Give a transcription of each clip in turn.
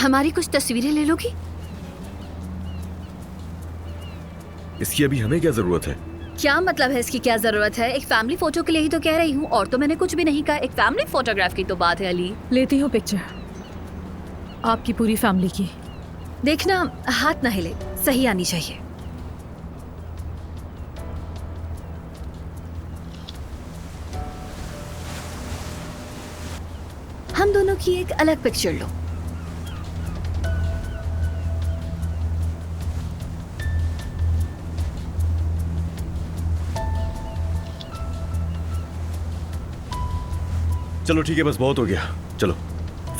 हमारी कुछ तस्वीरें ले लोगी? इसकी अभी हमें क्या जरूरत है? क्या मतलब है इसकी क्या जरूरत है? एक फैमिली फोटो के लिए ही तो कह रही हूँ, और तो मैंने कुछ भी नहीं कहा। एक फैमिली फोटोग्राफ की तो बात है अली। लेती हूँ पिक्चर आपकी पूरी फैमिली की। देखना हाथ ना हिले, सही आनी चाहिए। हम दोनों की एक अलग पिक्चर लो। चलो ठीक है, बस बहुत हो गया। चलो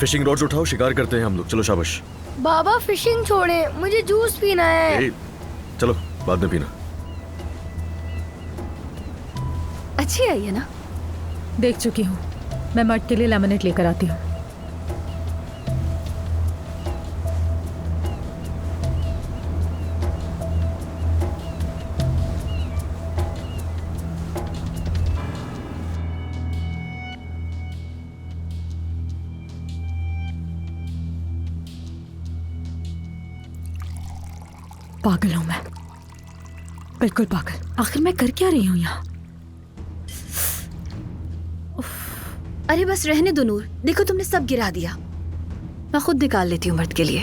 फिशिंग रॉड्स उठाओ, शिकार करते हैं हम लोग। चलो शाबाश। बाबा फिशिंग छोड़े, मुझे जूस पीना है। चलो बाद में पीना। अच्छी आई है ना? देख चुकी हूँ, मैं मर्द के लिए लेमनेट लेकर आती हूँ। पागल हूं मैं, बिल्कुल पागल। आखिर मैं कर क्या रही हूं यहाँ? अरे बस रहने दो नूर, देखो तुमने सब गिरा दिया। मैं खुद निकाल लेती हूँ मर्द के लिए।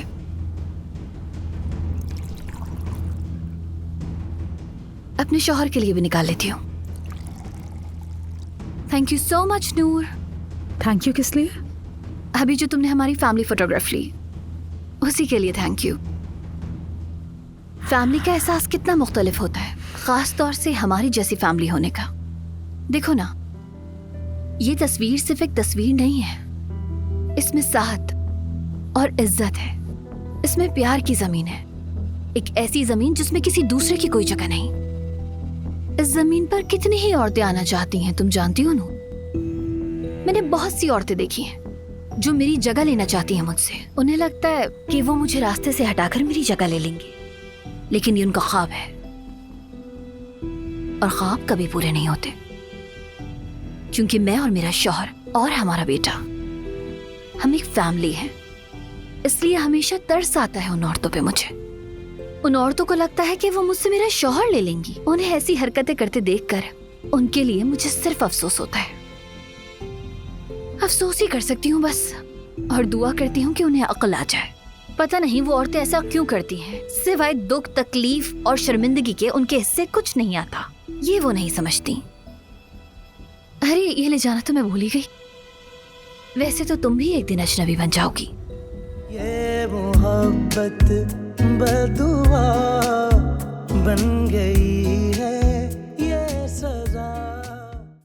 अपने शौहर के लिए भी निकाल लेती हूँ। Thank you so much Noor. Thank you किस लिए? अभी जो तुमने हमारी फैमिली फोटोग्राफ ली, उसी के लिए थैंक यू। फैमिली का एहसास कितना मुख्तलिफ होता है, खास तौर से हमारी जैसी फैमिली होने का। देखो ना, ये तस्वीर सिर्फ एक तस्वीर नहीं है, इसमें साहत और इज्जत है। इसमें प्यार की जमीन है, एक ऐसी जमीन जिसमें किसी दूसरे की कोई जगह नहीं। इस जमीन पर कितनी ही औरतें आना चाहती हैं, तुम जानती हो नू। मैंने बहुत सी औरतें देखी हैं जो मेरी जगह लेना चाहती हैं मुझसे। उन्हें लगता है कि वो मुझे रास्ते से हटाकर मेरी जगह ले लेंगी, लेकिन ये उनका ख्वाब है, और ख्वाब कभी पूरे नहीं होते। क्योंकि मैं और मेरा शौहर और हमारा बेटा, हम एक फैमिली हैं। इसलिए हमेशा तरस आता है उन औरतों पे मुझे। उन औरतों को लगता है कि वो मुझसे मेरा शौहर ले लेंगी। उन्हें ऐसी हरकतें करते देखकर उनके लिए मुझे सिर्फ अफसोस होता है। अफसोस ही कर सकती हूँ बस, और दुआ करती हूँ कि उन्हें अक्ल आ जाए। पता नहीं वो औरतें ऐसा क्यों करती हैं, सिवाय दुख, तकलीफ और शर्मिंदगी के उनके हिस्से कुछ नहीं आता। ये वो नहीं समझती। अरे ये ले जाना तो मैं भूल ही गई। वैसे तो तुम भी एक दिन अजनबी बन जाओगी। ये मोहब्बत बदुआ बन गई।